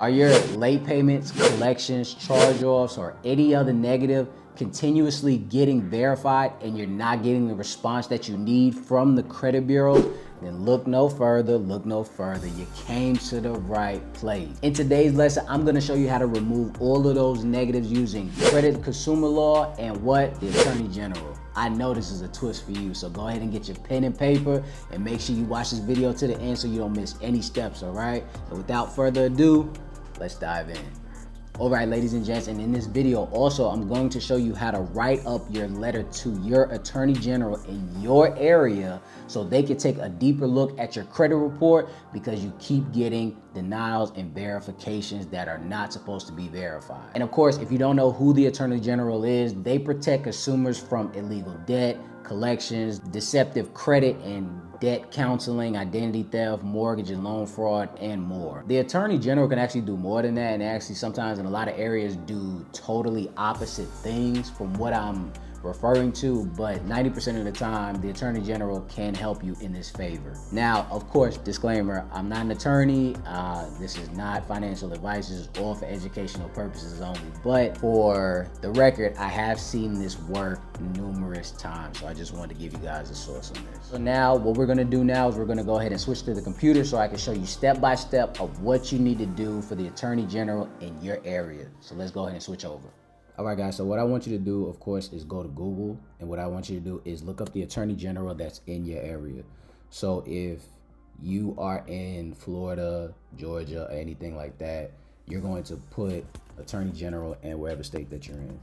Are your late payments, collections, charge-offs, or any other negative continuously getting verified and you're not getting the response that you need from the credit bureau? Then look no further, look no further. You came to the right place. In today's lesson, I'm gonna show you how to remove all of those negatives using credit consumer law and what? The Attorney General. I know this is a twist for you, so go ahead and get your pen and paper and make sure you watch this video to the end so you don't miss any steps, all right? And without further ado, let's dive in. All right, ladies and gents, and in this video also, I'm going to show you how to write up your letter to your Attorney General in your area so they can take a deeper look at your credit report because you keep getting denials and verifications that are not supposed to be verified. And of course, if you don't know who the Attorney General is, they protect consumers from illegal debt, collections, deceptive credit and debt counseling, identity theft, mortgage and loan fraud, and more. The Attorney General can actually do more than that, and actually sometimes in a lot of areas do totally opposite things from what I'm referring to, but 90% of the time, the Attorney General can help you in this favor. Now, of course, disclaimer, I'm not an attorney. This is not financial advice. This is all for educational purposes only. But for the record, I have seen this work numerous times, so I just wanted to give you guys a source on this. So now, what we're gonna do now is we're gonna go ahead and switch to the computer so I can show you step by step of what you need to do for the Attorney General in your area. So let's go ahead and switch over. All right, guys, so what I want you to do, of course, is go to Google, and what I want you to do is look up the Attorney General that's in your area. So if you are in Florida, Georgia, or anything like that, you're going to put Attorney General in wherever state that you're in.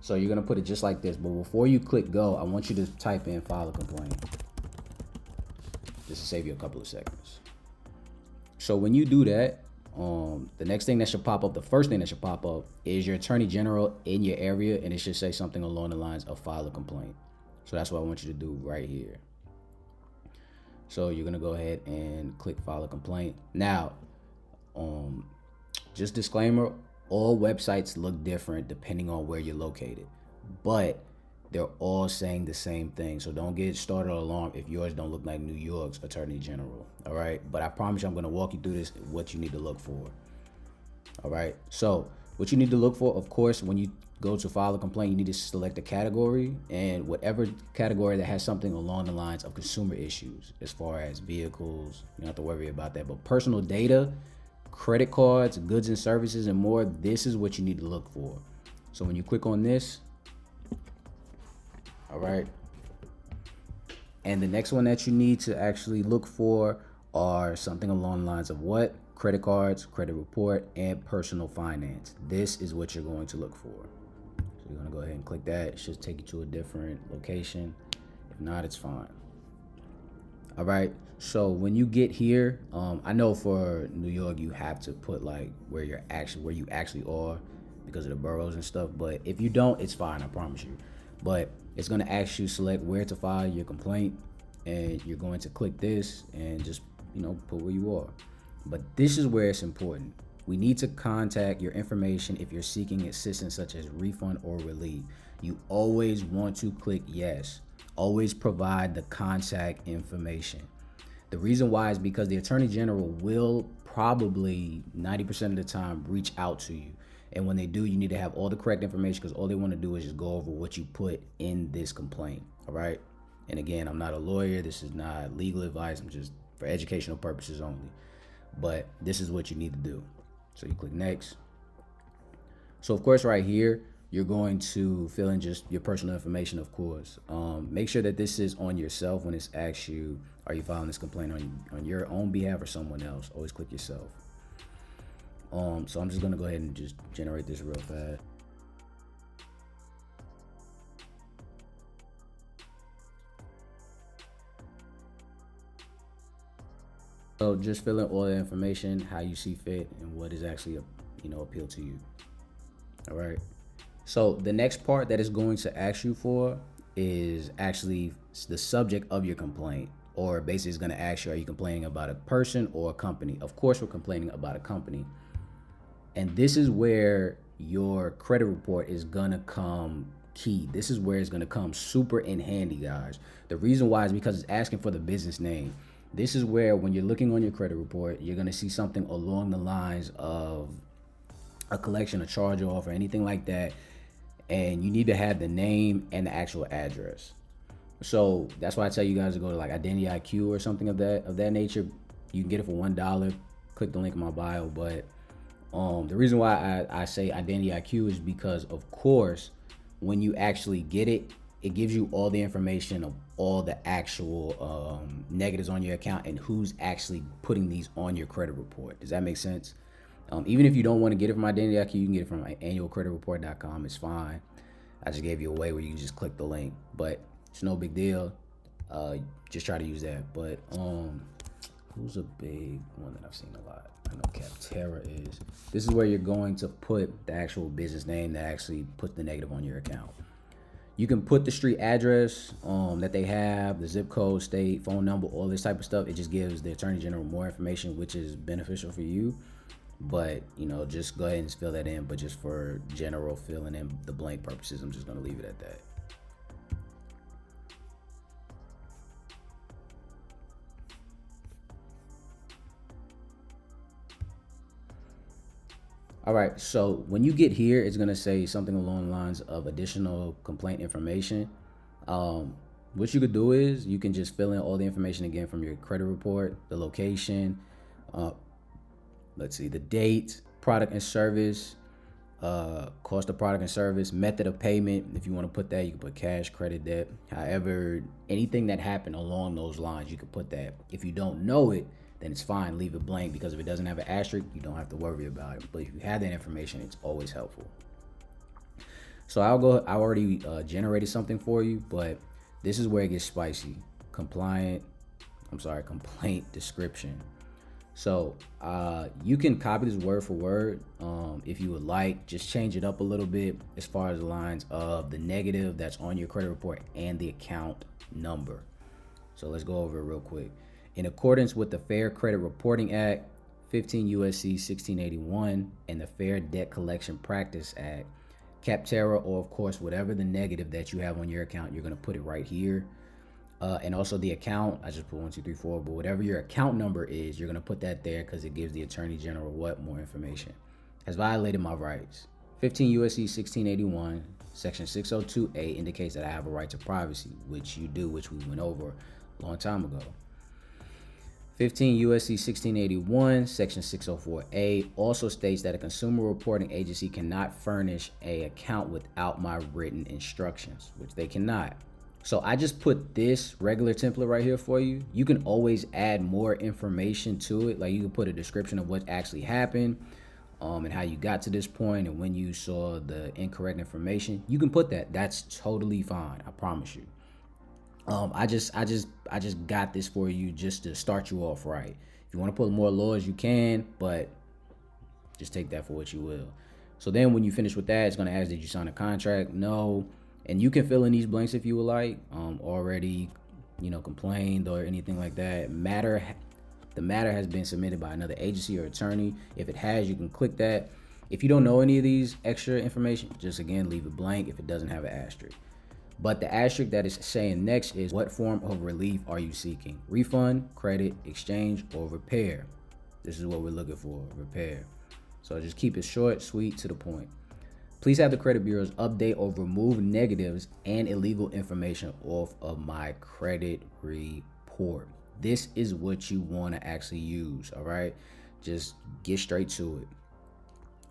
So you're gonna put it just like this, but before you click go, I want you to type in file a complaint, just to save you a couple of seconds. So when you do that, the next thing that should pop up, the first thing that should pop up is your Attorney General in your area, and it should say something along the lines of file a complaint. So that's what I want you to do right here. So you're gonna go ahead and click file a complaint. Now, just disclaimer, all websites look different depending on where you're located, but they're all saying the same thing. So don't get started or alarmed if yours don't look like New York's Attorney General, all right? But I promise you I'm gonna walk you through this, what you need to look for, all right? So what you need to look for, of course, when you go to file a complaint, you need to select a category, and whatever category that has something along the lines of consumer issues, as far as vehicles, you don't have to worry about that. But personal data, credit cards, goods and services, and more, this is what you need to look for. So when you click on this, all right, and the next one that you need to actually look for are something along the lines of what? Credit cards, credit report, and personal finance. This is what you're going to look for. So you're gonna go ahead and click that. It should take you to a different location. If not, it's fine. All right, so when you get here, I know for New York you have to put like where you actually are because of the boroughs and stuff, but if you don't, it's fine, I promise you. But it's gonna ask you select where to file your complaint, and you're going to click this and just, put where you are. But this is where it's important. We need to contact your information if you're seeking assistance such as refund or relief. You always want to click yes. Always provide the contact information. The reason why is because the Attorney General will probably 90% of the time reach out to you. And when they do, you need to have all the correct information because all they want to do is just go over what you put in this complaint, all right? And again, I'm not a lawyer. This is not legal advice. I'm just for educational purposes only. But this is what you need to do. So you click next. So of course right here, you're going to fill in just your personal information, of course. Make sure that this is on yourself when it's asks you, are you filing this complaint on your own behalf or someone else? Always click yourself. So I'm just gonna go ahead and just generate this real fast. So just fill in all the information, how you see fit, and what is actually, appeal to you. All right. So the next part that is going to ask you for is actually the subject of your complaint, or basically it's going to ask you, are you complaining about a person or a company? Of course, we're complaining about a company. And this is where your credit report is going to come key. This is where it's gonna come super in handy, guys. The reason why is because it's asking for the business name. This is where when you're looking on your credit report, you're gonna see something along the lines of a collection, a charge off, or anything like that. And you need to have the name and the actual address. So that's why I tell you guys to go to like Identity IQ or something of that nature. You can get it for $1. Click the link in my bio. But the reason why I say Identity IQ is because, of course, when you actually get it, it gives you all the information of all the actual negatives on your account and who's actually putting these on your credit report. Does that make sense? Even if you don't want to get it from Identity IQ, you can get it from annualcreditreport.com. It's fine. I just gave you a way where you can just click the link, but it's no big deal. Just try to use that. But who's a big one that I've seen a lot? I know Capterra is. This is where you're going to put the actual business name that actually puts the negative on your account. You can put the street address that they have, the zip code, state, phone number, all this type of stuff. It just gives the Attorney General more information, which is beneficial for you. But, just go ahead and fill that in. But just for general filling in the blank purposes, I'm just going to leave it at that. All right, so when you get here, it's gonna say something along the lines of additional complaint information. What you could do is you can just fill in all the information again from your credit report, the location, let's see, the date, product and service, cost of product and service, method of payment. If you want to put that, you can put cash, credit, debt. However, anything that happened along those lines, you could put that. If you don't know it, then it's fine, leave it blank, because if it doesn't have an asterisk, you don't have to worry about it. But if you have that information, it's always helpful. So I already generated something for you, but this is where it gets spicy. Complaint description. So you can copy this word for word if you would like. Just change it up a little bit as far as the lines of the negative that's on your credit report and the account number. So let's go over it real quick. In accordance with the Fair Credit Reporting Act, 15 U.S.C. 1681, and the Fair Debt Collection Practice Act, Capterra, or of course, whatever the negative that you have on your account, you're going to put it right here. And also the account, I just put 1, 2, 3, 4, but whatever your account number is, you're going to put that there because it gives the Attorney General more information. Has violated my rights. 15 U.S.C. 1681, Section 602A indicates that I have a right to privacy, which you do, which we went over a long time ago. 15 U.S.C. 1681, Section 604A also states that a consumer reporting agency cannot furnish an account without my written instructions, which they cannot. So I just put this regular template right here for you. You can always add more information to it. Like you can put a description of what actually happened and how you got to this point and when you saw the incorrect information. You can put that. That's totally fine. I promise you. I just got this for you just to start you off right. If you want to put more laws, you can, but just take that for what you will. So then when you finish with that, it's going to ask, did you sign a contract? No. And you can fill in these blanks if you would like. Already, complained or anything like that. The matter has been submitted by another agency or attorney. If it has, you can click that. If you don't know any of these extra information, just again, leave it blank if it doesn't have an asterisk. But the asterisk that is saying next is, what form of relief are you seeking? Refund, credit, exchange, or repair? This is what we're looking for, repair. So just keep it short, sweet, to the point. Please have the credit bureaus update or remove negatives and illegal information off of my credit report. This is what you want to actually use, all right? Just get straight to it.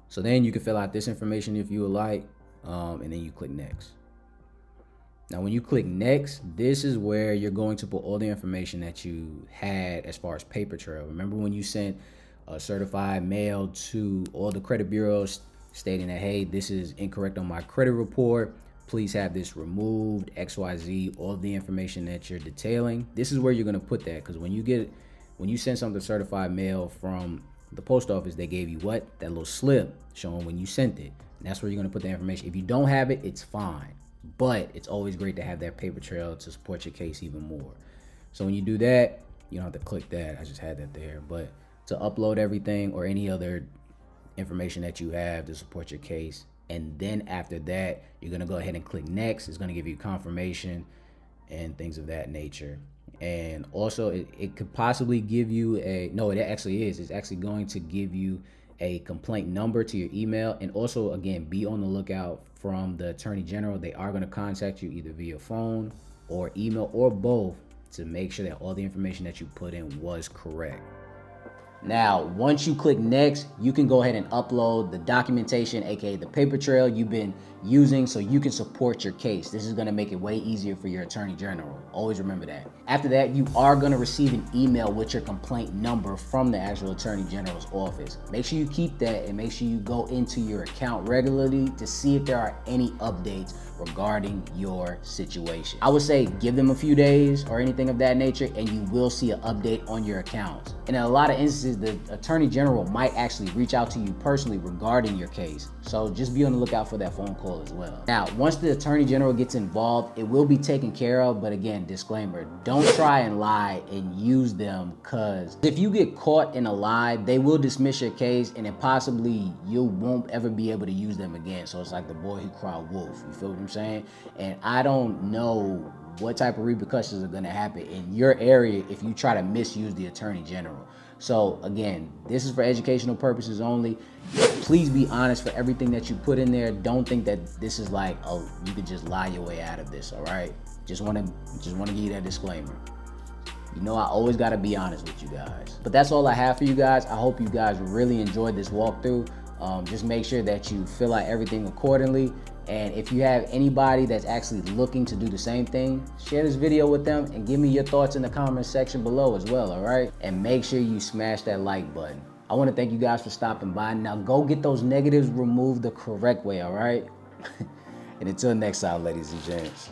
So then you can fill out this information if you would like, and then you click next. Now, when you click next, this is where you're going to put all the information that you had as far as paper trail. Remember when you sent a certified mail to all the credit bureaus stating that, hey, this is incorrect on my credit report. Please have this removed, XYZ, all the information that you're detailing. This is where you're going to put that, because when you send something certified mail from the post office, they gave you what? That little slip showing when you sent it. And that's where you're going to put the information. If you don't have it, it's fine. But it's always great to have that paper trail to support your case even more. So when you do that, you don't have to click that. I just had that there. But to upload everything or any other information that you have to support your case, And then after that, you're gonna go ahead and click next. It's gonna give you confirmation and things of that nature. And also it could possibly give you no, it actually is. It's actually going to give you a complaint number to your email. And also, again, be on the lookout from the Attorney General. They are gonna contact you either via phone or email or both to make sure that all the information that you put in was correct. Now, once you click next, you can go ahead and upload the documentation, aka the paper trail you've been using so you can support your case. This is gonna make it way easier for your Attorney General. Always remember that. After that, you are gonna receive an email with your complaint number from the actual Attorney General's office. Make sure you keep that and make sure you go into your account regularly to see if there are any updates regarding your situation. I would say give them a few days or anything of that nature and you will see an update on your account. And in a lot of instances, the Attorney General might actually reach out to you personally regarding your case. So just be on the lookout for that phone call as well. Now, once the Attorney General gets involved, it will be taken care of. But again, disclaimer, don't try and lie and use them, because if you get caught in a lie, they will dismiss your case and then possibly you won't ever be able to use them again. So it's like the boy who cried wolf. You feel what I'm saying? And I don't know what type of repercussions are going to happen in your area if you try to misuse the Attorney General. So again, this is for educational purposes only. Please be honest for everything that you put in there. Don't think that this is like, oh, you could just lie your way out of this. All right, just want to give you that disclaimer. You know, I always got to be honest with you guys. But that's all I have for you guys. I hope you guys really enjoyed this walkthrough. Just make sure that you fill out everything accordingly. And if you have anybody that's actually looking to do the same thing, share this video with them and give me your thoughts in the comment section below as well, all right? And make sure you smash that like button. I want to thank you guys for stopping by. Now go get those negatives removed the correct way, all right? And until next time, ladies and gents.